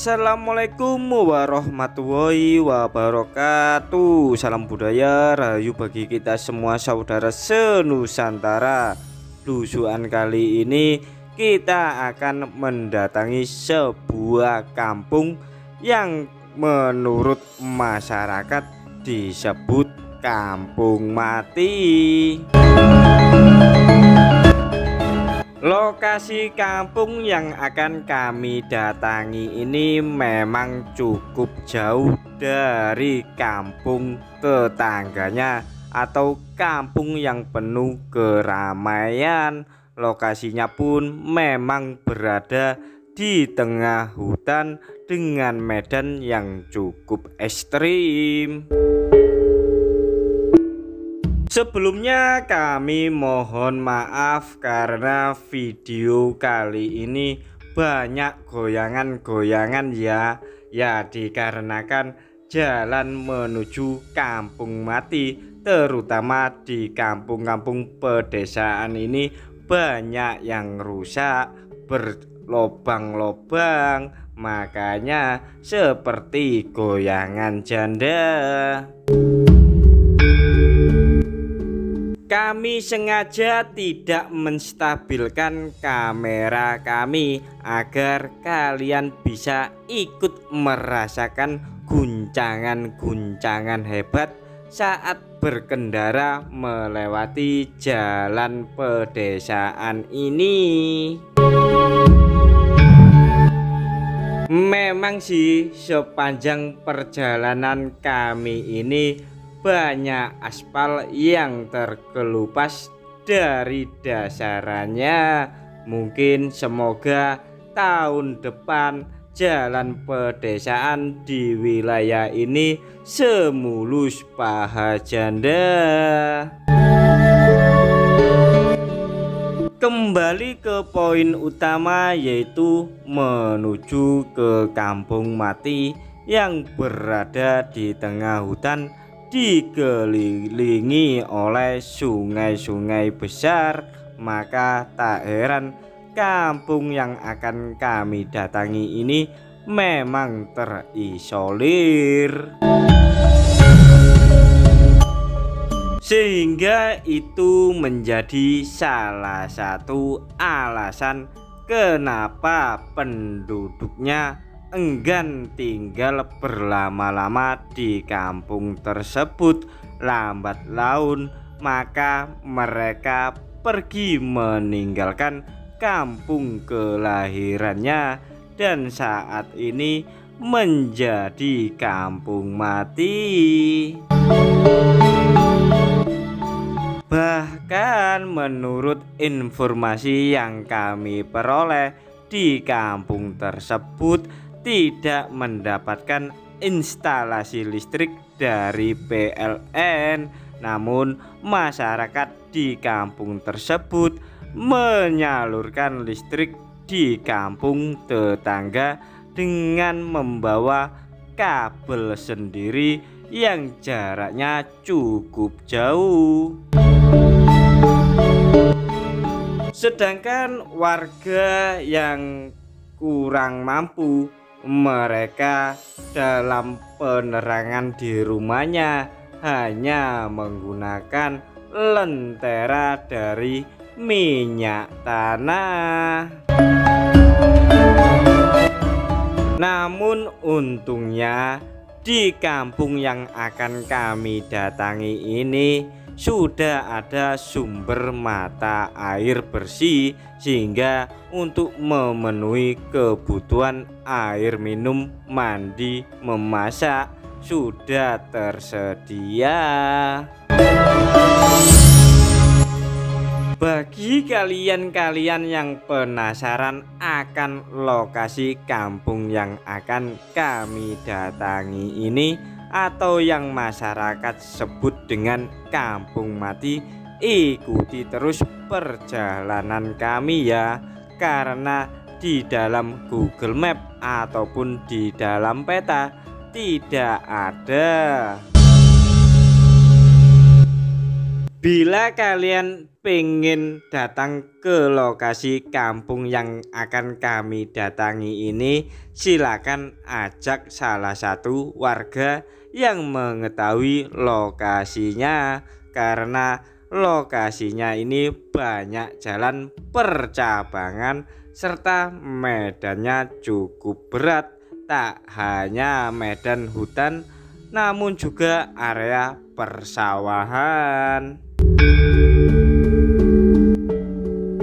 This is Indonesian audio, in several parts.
Assalamualaikum warahmatullahi wabarakatuh. Salam budaya rahayu bagi kita semua saudara senusantara. Lusuhan kali ini kita akan mendatangi sebuah kampung yang menurut masyarakat disebut kampung mati. Lokasi kampung yang akan kami datangi ini memang cukup jauh dari kampung tetangganya atau kampung yang penuh keramaian. Lokasinya pun memang berada di tengah hutan dengan medan yang cukup ekstrim. Sebelumnya kami mohon maaf karena video kali ini banyak goyangan-goyangan ya dikarenakan jalan menuju kampung mati, terutama di kampung-kampung pedesaan ini banyak yang rusak, berlobang-lobang, makanya seperti goyangan janda. Kami sengaja tidak menstabilkan kamera kami agar kalian bisa ikut merasakan guncangan-guncangan hebat saat berkendara melewati jalan pedesaan ini. Memang sih sepanjang perjalanan kami ini banyak aspal yang terkelupas dari dasarannya. Mungkin semoga tahun depan jalan pedesaan di wilayah ini semulus paha janda. Kembali ke poin utama, yaitu menuju ke kampung mati yang berada di tengah hutan, dikelilingi oleh sungai-sungai besar. Maka tak heran kampung yang akan kami datangi ini memang terisolir, sehingga itu menjadi salah satu alasan kenapa penduduknya enggan tinggal berlama-lama di kampung tersebut. Lambat laun maka mereka pergi meninggalkan kampung kelahirannya dan saat ini menjadi kampung mati. Bahkan menurut informasi yang kami peroleh, di kampung tersebut tidak mendapatkan instalasi listrik dari PLN, namun masyarakat di kampung tersebut menyalurkan listrik di kampung tetangga dengan membawa kabel sendiri yang jaraknya cukup jauh. Sedangkan warga yang kurang mampu, mereka dalam penerangan di rumahnya hanya menggunakan lentera dari minyak tanah. Namun untungnya di kampung yang akan kami datangi ini sudah ada sumber mata air bersih, sehingga untuk memenuhi kebutuhan air minum, mandi, memasak sudah tersedia. Bagi kalian-kalian yang penasaran akan lokasi kampung yang akan kami datangi ini, atau yang masyarakat sebut dengan kampung mati, ikuti terus perjalanan kami ya, karena di dalam Google Map ataupun di dalam peta tidak ada. Bila kalian pengen datang ke lokasi kampung yang akan kami datangi ini, silakan ajak salah satu warga yang mengetahui lokasinya, karena lokasinya ini banyak jalan percabangan serta medannya cukup berat. Tak hanya medan hutan, namun juga area persawahan.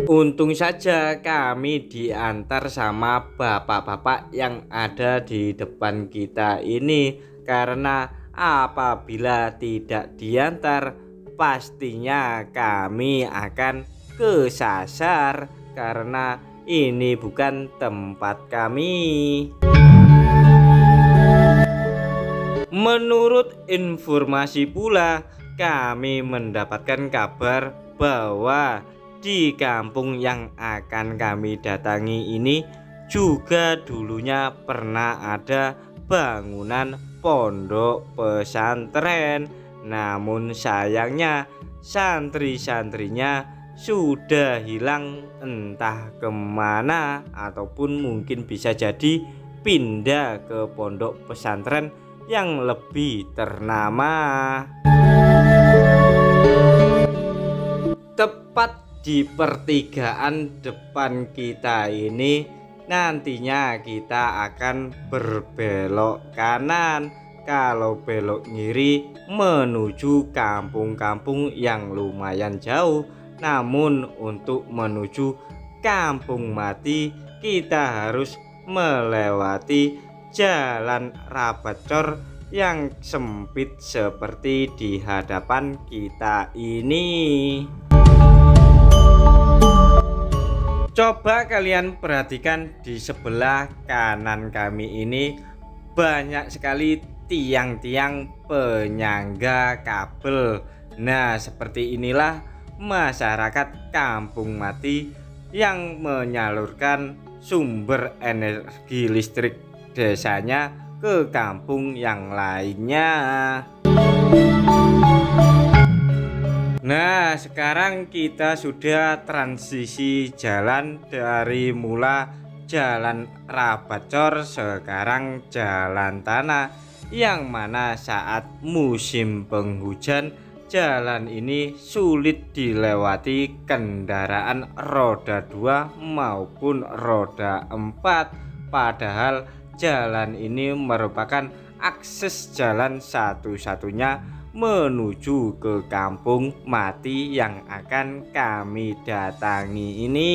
Untung saja kami diantar sama bapak-bapak yang ada di depan kita ini, karena apabila tidak diantar pastinya kami akan kesasar, karena ini bukan tempat kami. Menurut informasi pula, kami mendapatkan kabar bahwa di kampung yang akan kami datangi ini juga dulunya pernah ada bangunan pondok pesantren. Namun sayangnya santri-santrinya sudah hilang entah kemana, ataupun mungkin bisa jadi pindah ke pondok pesantren yang lebih ternama. Tepat di pertigaan depan kita ini nantinya kita akan berbelok kanan. Kalau belok kiri menuju kampung-kampung yang lumayan jauh. Namun untuk menuju Kampung Mati kita harus melewati jalan Rabacor yang sempit seperti di hadapan kita ini. Coba kalian perhatikan di sebelah kanan kami ini banyak sekali tiang-tiang penyangga kabel. Nah, seperti inilah masyarakat Kampung Mati yang menyalurkan sumber energi listrik desanya ke kampung yang lainnya. Nah, sekarang kita sudah transisi jalan dari mula jalan Rabacor, sekarang jalan tanah, yang mana saat musim penghujan jalan ini sulit dilewati kendaraan roda 2 maupun roda 4. Padahal jalan ini merupakan akses jalan satu-satunya menuju ke Kampung Mati yang akan kami datangi ini.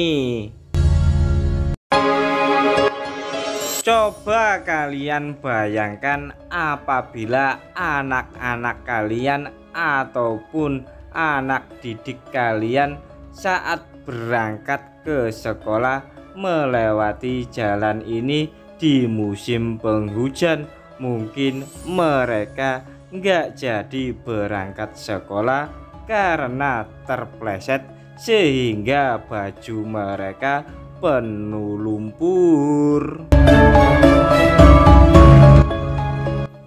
Coba kalian bayangkan apabila anak-anak kalian ataupun anak didik kalian saat berangkat ke sekolah melewati jalan ini di musim penghujan. Mungkin mereka nggak jadi berangkat sekolah karena terpleset sehingga baju mereka penuh lumpur.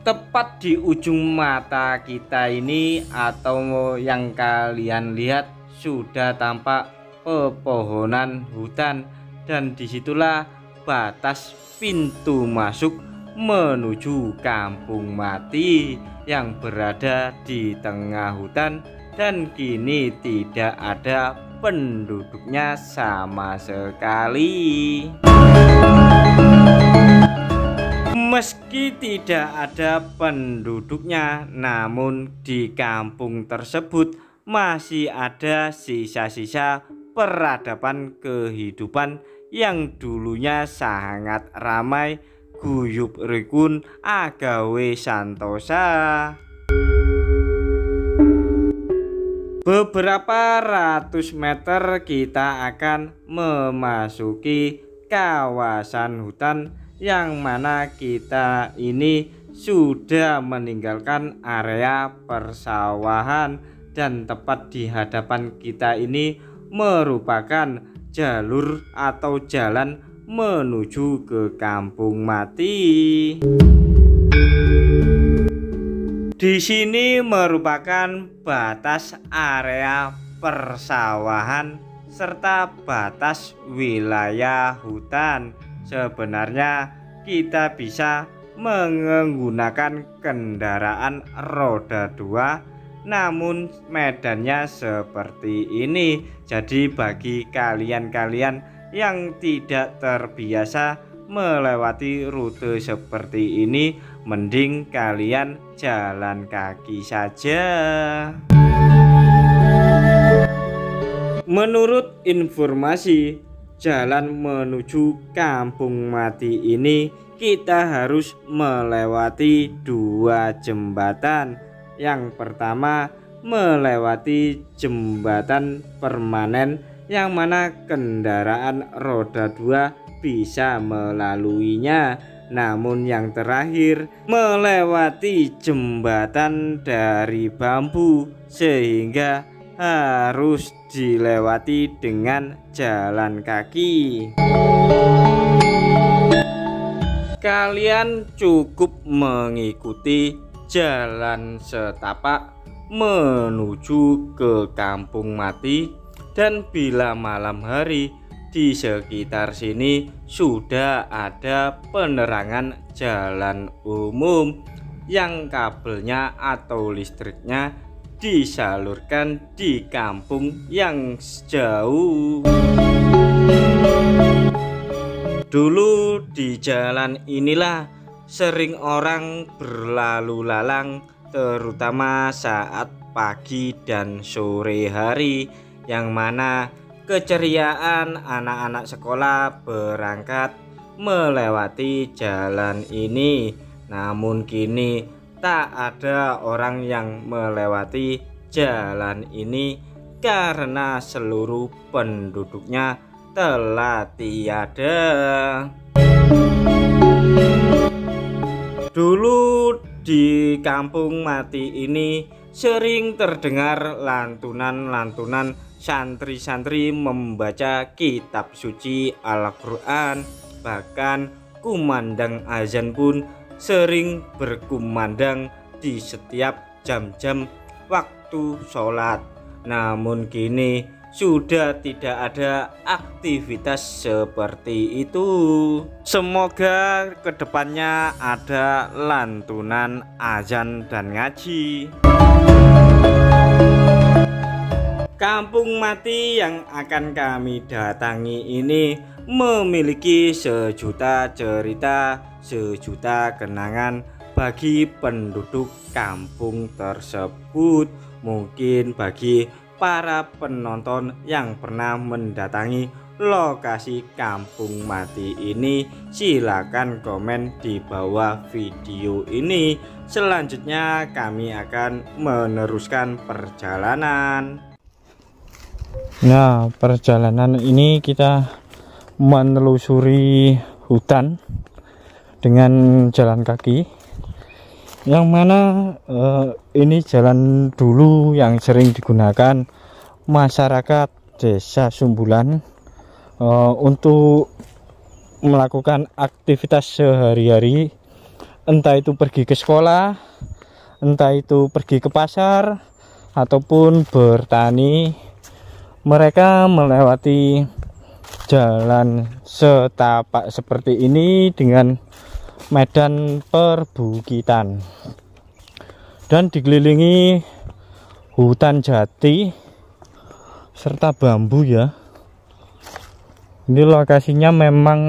Tepat di ujung mata kita ini atau yang kalian lihat sudah tampak pepohonan hutan, dan disitulah batas pintu masuk menuju Kampung Mati yang berada di tengah hutan, dan kini tidak ada penduduknya sama sekali. Meski tidak ada penduduknya, namun di kampung tersebut masih ada sisa-sisa peradaban kehidupan yang dulunya sangat ramai, guyub rukun agawe santosa. Beberapa ratus meter kita akan memasuki kawasan hutan yang mana kita ini sudah meninggalkan area persawahan, dan tepat di hadapan kita ini merupakan jalur atau jalan menuju ke Kampung Mati. Di sini merupakan batas area persawahan, serta batas wilayah hutan. Sebenarnya kita bisa menggunakan kendaraan roda 2, namun medannya seperti ini. Jadi bagi kalian-kalian yang tidak terbiasa melewati rute seperti ini, mending kalian jalan kaki saja. Menurut informasi, jalan menuju Kampung Mati ini kita harus melewati 2 jembatan. Yang pertama, melewati jembatan permanen yang mana kendaraan roda 2 bisa melaluinya. Namun yang terakhir, melewati jembatan dari bambu, sehingga harus dilewati dengan jalan kaki. Kalian cukup mengikuti jalan setapak menuju ke Kampung Mati, dan bila malam hari di sekitar sini sudah ada penerangan jalan umum yang kabelnya atau listriknya disalurkan di kampung yang jauh. Dulu di jalan inilah sering orang berlalu lalang, terutama saat pagi dan sore hari, yang mana keceriaan anak-anak sekolah berangkat melewati jalan ini. Namun kini tak ada orang yang melewati jalan ini karena seluruh penduduknya telah tiada. Dulu di Kampung Mati ini sering terdengar lantunan-lantunan santri-santri membaca kitab suci Al-Quran. Bahkan kumandang azan pun sering berkumandang di setiap jam-jam waktu sholat. Namun kini sudah tidak ada aktivitas seperti itu. Semoga kedepannya ada lantunan azan dan ngaji. Kampung Mati yang akan kami datangi ini memiliki sejuta cerita, sejuta kenangan bagi penduduk kampung tersebut. Mungkin bagi para penonton yang pernah mendatangi lokasi Kampung Mati ini, silakan komen di bawah video ini. Selanjutnya kami akan meneruskan perjalanan. Nah, perjalanan ini kita menelusuri hutan dengan jalan kaki, yang mana ini jalan dulu yang sering digunakan masyarakat desa Sumbulan untuk melakukan aktivitas sehari-hari, entah itu pergi ke sekolah, entah itu pergi ke pasar, ataupun bertani. Mereka melewati jalan setapak seperti ini dengan medan perbukitan dan dikelilingi hutan jati serta bambu ya. Ini lokasinya memang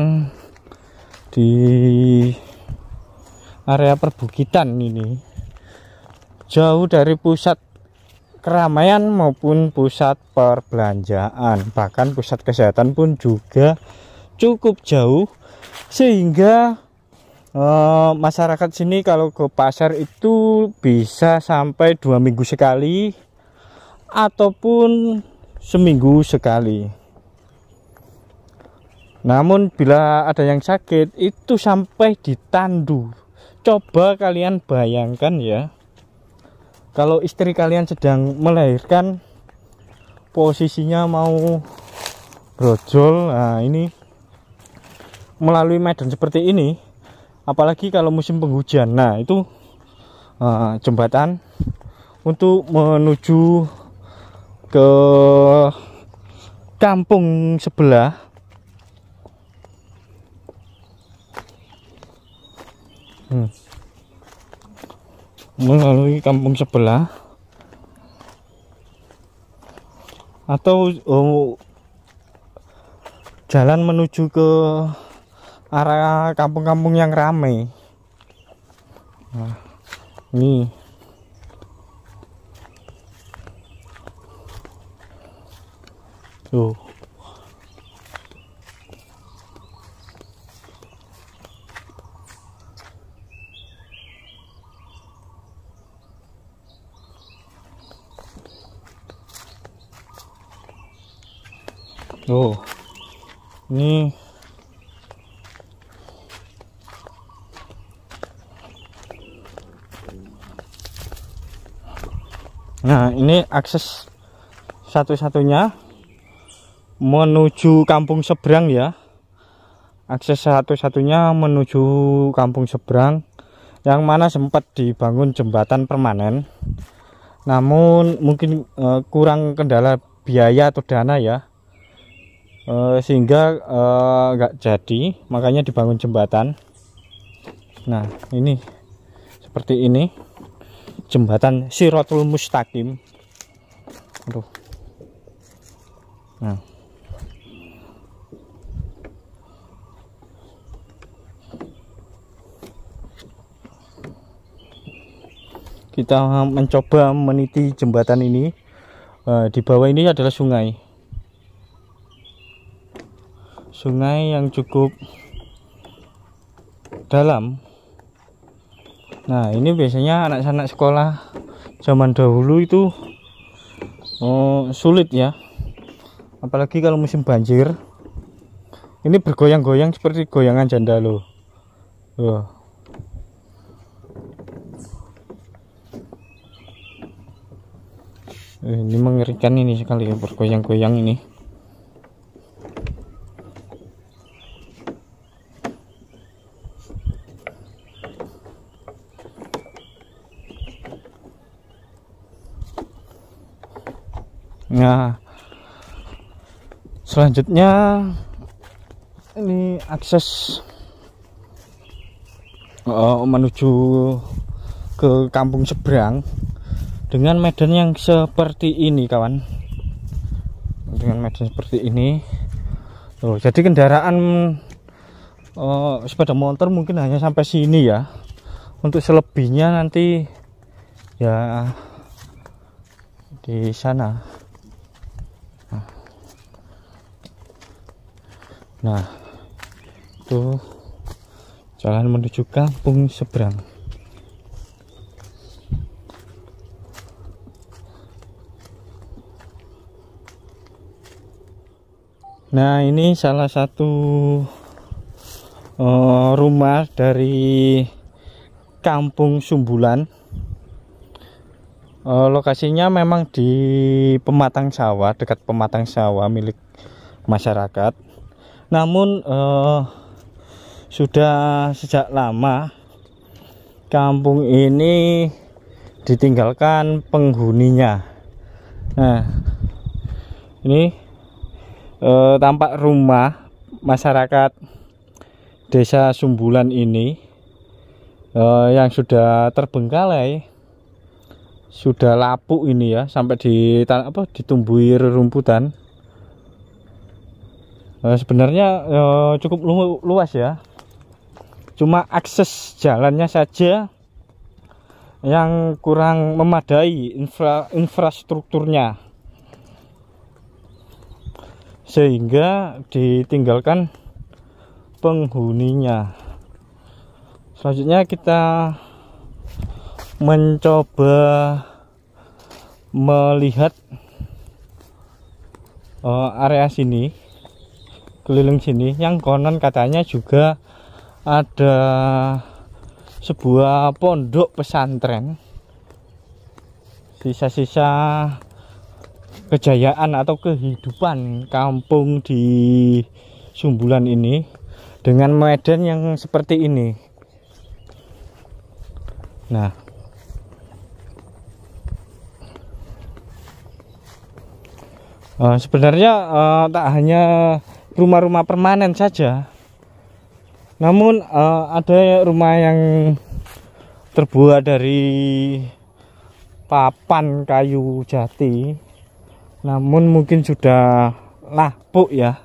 di area perbukitan ini, jauh dari pusat keramaian maupun pusat perbelanjaan, bahkan pusat kesehatan pun juga cukup jauh, sehingga masyarakat sini kalau ke pasar itu bisa sampai 2 minggu sekali ataupun seminggu sekali. Namun bila ada yang sakit itu sampai ditandu. Coba kalian bayangkan ya, kalau istri kalian sedang melahirkan, posisinya mau brojol, nah ini melalui medan seperti ini, apalagi kalau musim penghujan. Nah itu jembatan untuk menuju ke kampung sebelah. Melalui kampung sebelah atau jalan menuju ke arah kampung-kampung yang ramai. Nah, ini tuh. Oh, ini nah ini akses satu-satunya menuju kampung seberang ya. Akses satu-satunya menuju kampung seberang, yang mana sempat dibangun jembatan permanen, namun mungkin kurang kendala biaya atau dana ya, sehingga nggak jadi, makanya dibangun jembatan. Nah ini seperti ini jembatan Shiratul Mustaqim. Aduh. Nah kita mencoba meniti jembatan ini. Di bawah ini adalah sungai yang cukup dalam. Nah ini biasanya anak-anak sekolah zaman dahulu itu sulit ya, apalagi kalau musim banjir. Ini bergoyang-goyang seperti goyangan janda loh. Ini mengerikan ini sekali ya, bergoyang-goyang ini. Nah selanjutnya ini akses menuju ke kampung seberang dengan medan yang seperti ini kawan, dengan medan seperti ini. Jadi kendaraan sepeda motor mungkin hanya sampai sini ya, untuk selebihnya nanti ya di sana. Nah itu jalan menuju kampung seberang. Nah ini salah satu rumah dari kampung Sumbulan. Lokasinya memang di pematang sawah, dekat pematang sawah milik masyarakat. Namun sudah sejak lama kampung ini ditinggalkan penghuninya. Nah ini tampak rumah masyarakat desa Sumbulan ini yang sudah terbengkalai, sudah lapuk ini ya, sampai ditumbuhi rerumputan. Sebenarnya cukup luas ya, cuma akses jalannya saja yang kurang memadai infrastrukturnya, sehingga ditinggalkan penghuninya. Selanjutnya kita mencoba melihat area sini, keliling sini, yang konon katanya juga ada sebuah pondok pesantren, sisa-sisa kejayaan atau kehidupan kampung di Sumbulan ini dengan medan yang seperti ini. Nah Sebenarnya tak hanya rumah-rumah permanen saja, namun ada rumah yang terbuat dari papan kayu jati, namun mungkin sudah lapuk ya,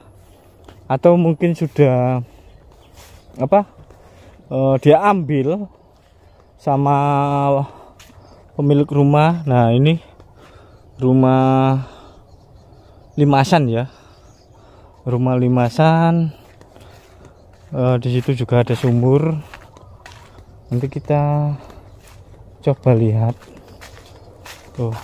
atau mungkin sudah dia ambil sama pemilik rumah. Nah, ini rumah limasan ya, rumah limasan. Di situ juga ada sumur. Nanti kita coba lihat tuh.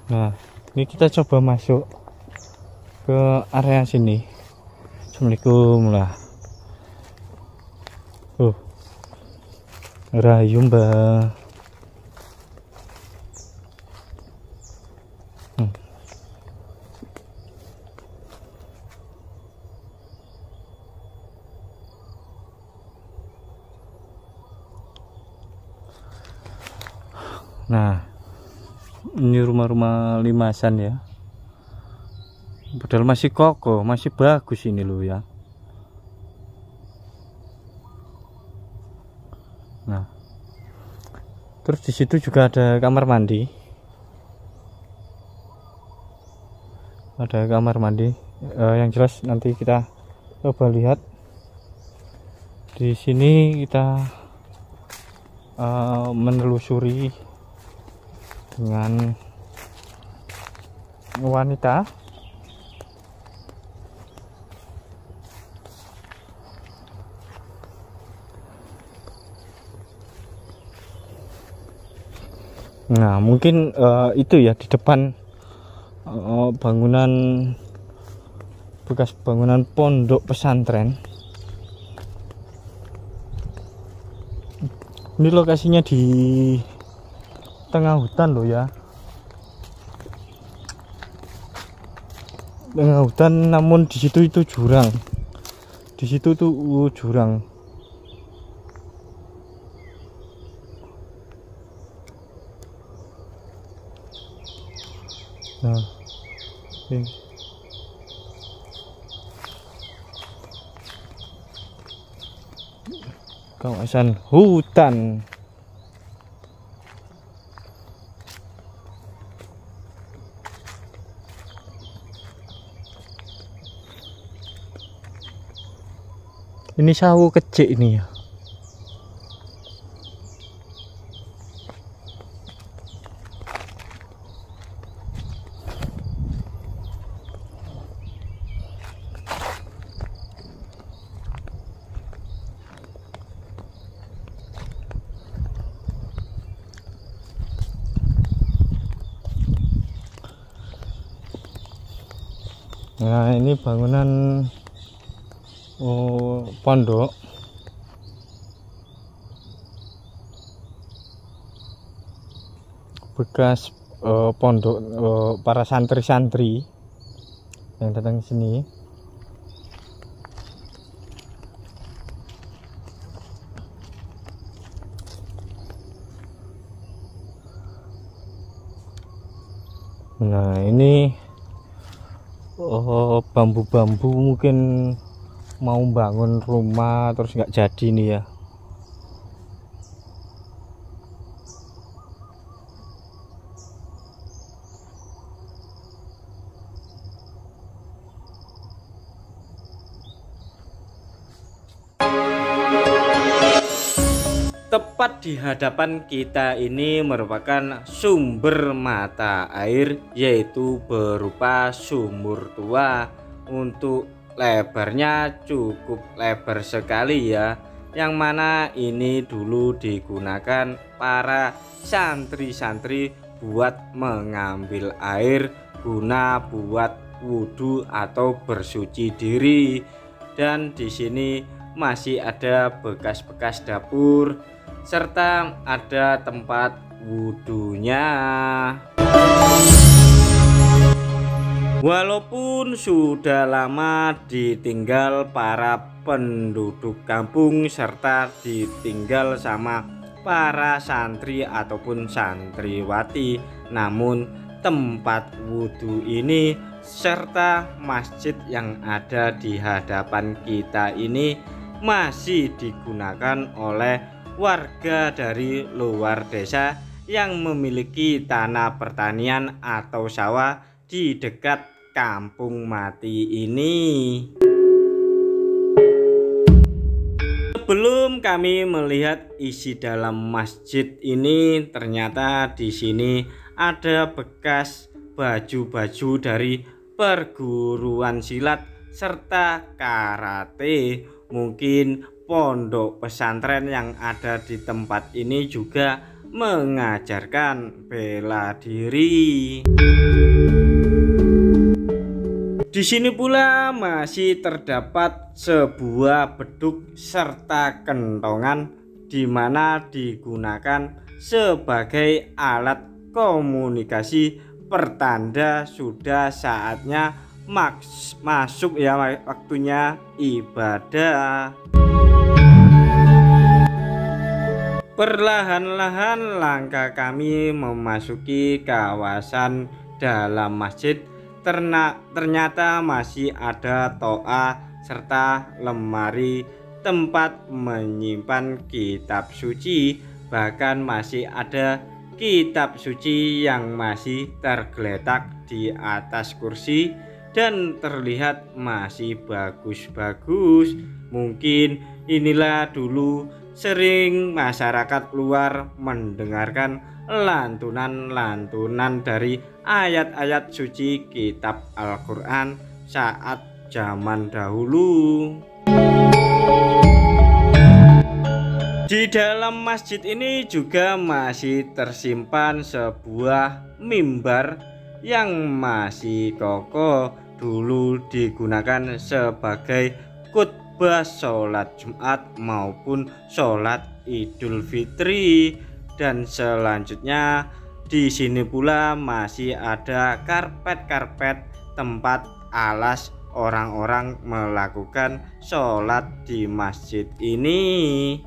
Nah, ini kita coba masuk ke area sini. Assalamualaikum lah. Rayu mbak. Nah, ini rumah-rumah limasan ya. Padahal masih kokoh, masih bagus ini loh ya. Nah, terus di situ juga ada kamar mandi. Ada kamar mandi. Yang jelas nanti kita coba lihat. Di sini kita menelusuri dengan wanita. Nah, mungkin itu ya di depan bangunan, bekas bangunan pondok pesantren. Ini lokasinya di tengah hutan loh ya, tengah hutan, namun di situ itu jurang, di situ tuh jurang. Nah, ini kawasan hutan. Ini sawo kecil ini ya. Nah, ini bangunan pondok. Bekas pondok para santri-santri yang datang ke sini. Nah, ini bambu-bambu mungkin mau bangun rumah terus nggak jadi nih ya. Tepat di hadapan kita ini merupakan sumber mata air, yaitu berupa sumur tua. Untuk lebarnya cukup lebar sekali ya, yang mana ini dulu digunakan para santri-santri buat mengambil air guna buat wudhu atau bersuci diri. Dan di sini masih ada bekas-bekas dapur serta ada tempat wudhunya. Walaupun sudah lama ditinggal para penduduk kampung serta ditinggal sama para santri ataupun santriwati. Namun tempat wudhu ini serta masjid yang ada di hadapan kita ini masih digunakan oleh warga dari luar desa yang memiliki tanah pertanian atau sawah di dekat kampung mati ini. Sebelum kami melihat isi dalam masjid ini, ternyata di sini ada bekas baju-baju dari perguruan silat serta karate. Mungkin pondok pesantren yang ada di tempat ini juga mengajarkan bela diri. Di sini pula masih terdapat sebuah beduk serta kentongan di mana digunakan sebagai alat komunikasi pertanda sudah saatnya masuk ya, waktunya ibadah. Perlahan-lahan langkah kami memasuki kawasan dalam masjid. Ternyata masih ada toa serta lemari tempat menyimpan kitab suci. Bahkan masih ada kitab suci yang masih tergeletak di atas kursi dan terlihat masih bagus-bagus. Mungkin inilah dulu sering masyarakat luar mendengarkan lantunan-lantunan dari ayat-ayat suci kitab Al-Quran saat zaman dahulu. Di dalam masjid ini juga masih tersimpan sebuah mimbar yang masih kokoh, dulu digunakan sebagai khutbah sholat Jumat maupun sholat Idul Fitri. Dan selanjutnya di sini pula masih ada karpet-karpet tempat alas orang-orang melakukan sholat di masjid ini.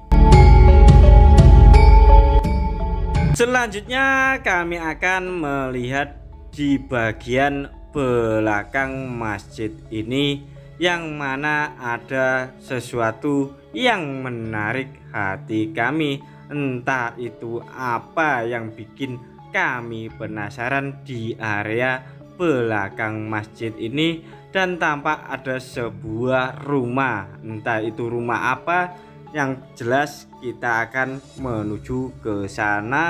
Selanjutnya kami akan melihat di bagian belakang masjid ini, yang mana ada sesuatu yang menarik hati kami. Entah itu apa yang bikin kami penasaran di area belakang masjid ini, dan tampak ada sebuah rumah. Entah itu rumah apa, yang jelas kita akan menuju ke sana.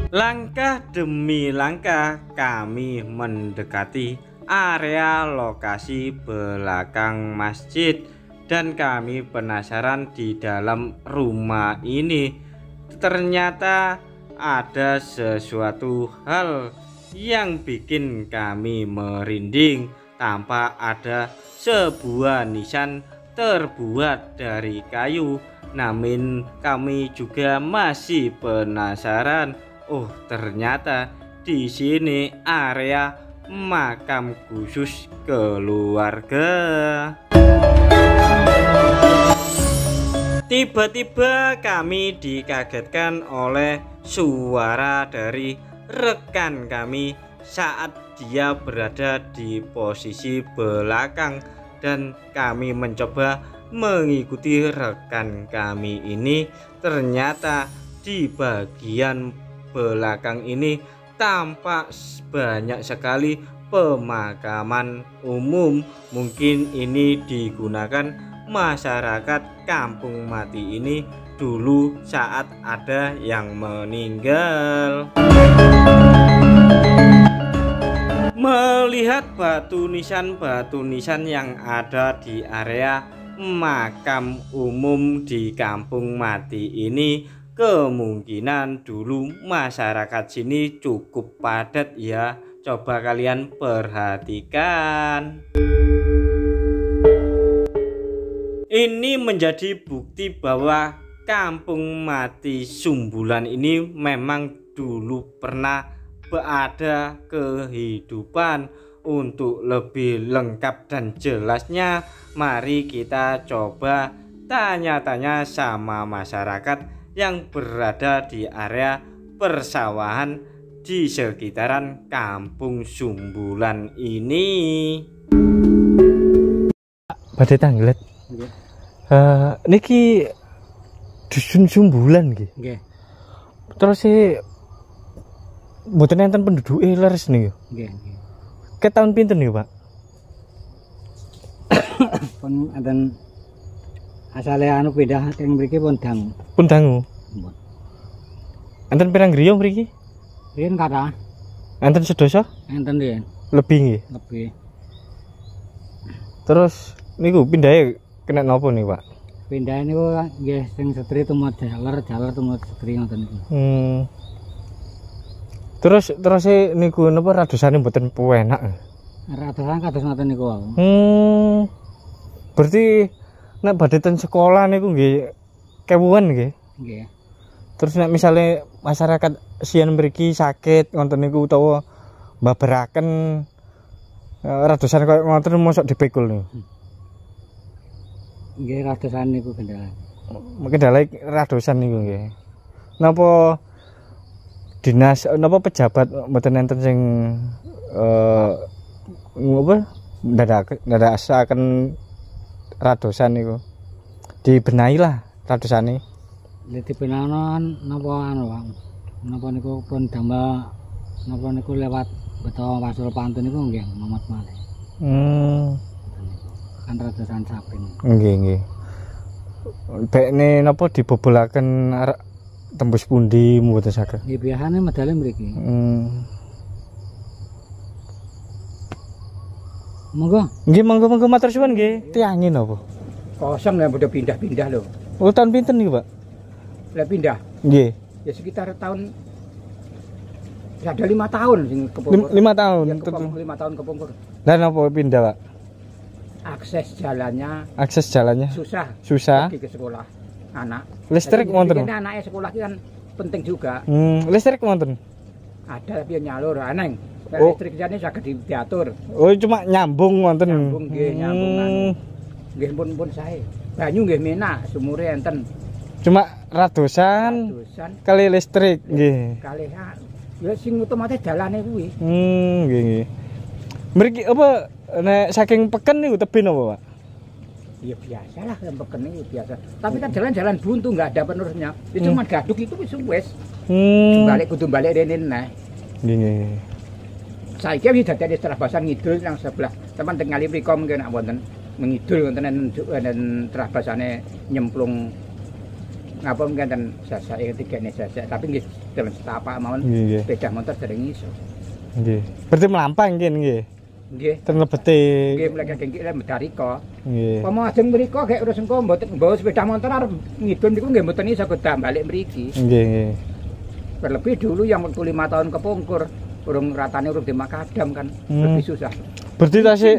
Langkah demi langkah kami mendekati area lokasi belakang masjid, dan kami penasaran di dalam rumah ini. Ternyata ada sesuatu hal yang bikin kami merinding. Tampak ada sebuah nisan terbuat dari kayu. Namun kami juga masih penasaran. Oh, ternyata di sini area makam khusus keluarga. Tiba-tiba kami dikagetkan oleh suara dari rekan kami saat dia berada di posisi belakang, dan kami mencoba mengikuti rekan kami ini. Ternyata di bagian belakang ini tampak banyak sekali pemakaman umum. Mungkin ini digunakan masyarakat kampung mati ini dulu saat ada yang meninggal. Melihat batu nisan yang ada di area makam umum di kampung mati ini, kemungkinan dulu masyarakat sini cukup padat ya. Coba kalian perhatikan. Ini menjadi bukti bahwa kampung mati Sumbulan ini memang dulu pernah ada kehidupan. Untuk lebih lengkap dan jelasnya, mari kita coba tanya-tanya sama masyarakat yang berada di area persawahan di sekitaran Kampung Sumbulan ini. Badhe tanglet. Nggih. Niki dusun Sumbulan nggih. Nggih. Terus mboten enten penduduke leres niku. Nggih, nggih. Ke tahun pinten niku, Pak? Pun enten asale anu pindah teng mriki pun dangu. Pun dangu. Mbon. Enten pirang griya mriki? Riyen kathah, Enten sedasa? enten riyen Lebih nggih. lebih. Terus niku pindahe kena napa niku, Pak? Pindah niku nggih sing setri tumut jaler tumut setri ngoten niku. Terus niku napa radosane mboten penak? Ratusan kados ngoten niku wau. Berarti nek badhe ten sekolah niku nggih kewuhan nggih. Nggih. Terus nek misale masyarakat sian mriki sakit ngoten niku utawa mbabaraken radosan koyo ngoten mosok dipikul niku. Nggih ratusan niku kendala. Kendala radosan niku nggih. Napa dinas napa pejabat mboten enten sing apa ndadakaken radosan niku. Dibenahi lah radosane. Lha dipenanon napa anu, Pak? Napa niku pun damel napa niku lewat beto wasul pantun niku nggih momot malih. Kan ratusan sapi. Nggih, nggih. Bekne napa dibobolaken tembus pundi mboten saged. Nggih biasane medale mriki. Monggo. Nggih, monggo matur suwun nggih. Tiange napa? Kosong ya udah pindah-pindah loh. Oh, tahun pinten niku, Pak? Lah pindah. Nggih. Ya sekitar tahun ya ada 5 tahun sing kepungkur. 5 tahun. Ya, 5 tahun kepungkur. Lah napa pindah, Pak? Akses Jalannya susah. Pergi ke sekolah anak. Listrik wonten. Ini anaknya sekolah kan penting juga. Listrik wonten. Ada tapi nyalur aneng. Oh. Listrik jane saged diatur. Oh, cuma nyambung wonten. Nyambung nggih, nyambung. Nggih pun sae. Banyu nggih menak, sumure enten. Cuma radosan kali listrik nggih. Kalih ya sing otomatis dalane kuwi. Nggih. Mriki apa nek saking peken niku tebih napa, Pak? Ya biasalah yang peken itu biasa. Tapi kan jalan-jalan buntu nggak ada penerusnya. Itu cuma gaduk itu wis. Kudu balik rene neh. Nggih. Saiki wis dadi setelah basan ngidul yang sebelah teman teng ngali mriko mungkin nak wonten mengidul wonten enten terah basane nyemplung ngapa mungkin sasake ketigane sasake tapi nggih dalam setapak mawon sepeda motor dereng iso. Nggih. Berarti melampang nggih. Nggih. Ten lebete. Nggih mulai kengki medarika. Nggih. Pomo ajeng mriko gek urus engko mboten nggawa sepeda motor arep ngidul niku nggih mboten iso kedah balik mriki. Nggih. Terlebih dulu yang waktu 5 tahun kepungkur urung ratane urung di makadam kan lebih susah. Berarti tasih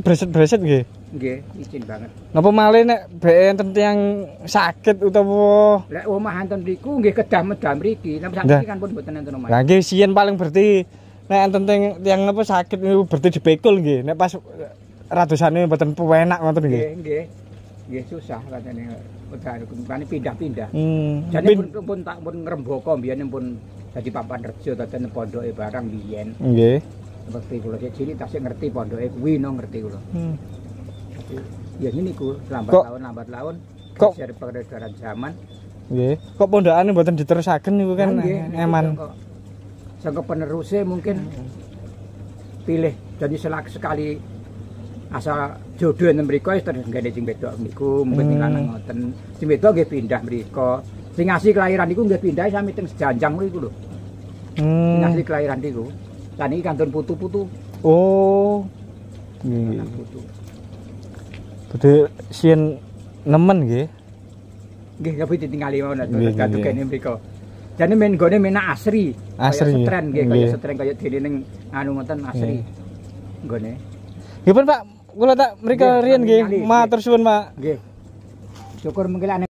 breset-breset nggih. Nggih, izin banget. Napa malih nek beke enten tiyang sakit utawa Lek omah enten mriku nggih kedah medal mriki, nek sakit kan pun mboten enten omah. Lah nggih siyen paling berarti nek enten tiyang napa sakit niku berarti dipikul nggih. Nek pas radosane mboten penak ngoten nggih. Nggih. Nggih susah katene. Udah pindah-pindah. Jadi pun tak pun ngrembaka mbiyen pun dadi papan rejo dadi pondoke barang biyen. Nggih. Seperti kula cilik tasih ngerti pondoke kuwi no ngerti kula. Ya ngene iku lambat laun kok geser peredaran zaman. Nggih. Kok pondokane mboten diterusaken niku kan eman. Sangka penerusnya mungkin pilih jadi sekali asal jodoh yang mriko wis terus nggene sing wedok niku mungkin lanang ngoten. Sing wedok nggih pindah mriko. Sing asli kelahiran niku nggih pindah sami teng Sejanjang niku lho. Sing asli kelahiran niku. Lan iki kantun putu-putu. Oh. Nggih. Putu. Bedhe sien nemen nggih. Nggih tapi ditingali mawon kantun kene mriko. Jane men gone menak asri. Asri. Setren nggih kaya setren kaya dene ning anu ngoten asri. Nggone. Nggih pun Pak, kula tak mriko riyen nggih. Matur suwun Pak. Nggih. Syukur mungkin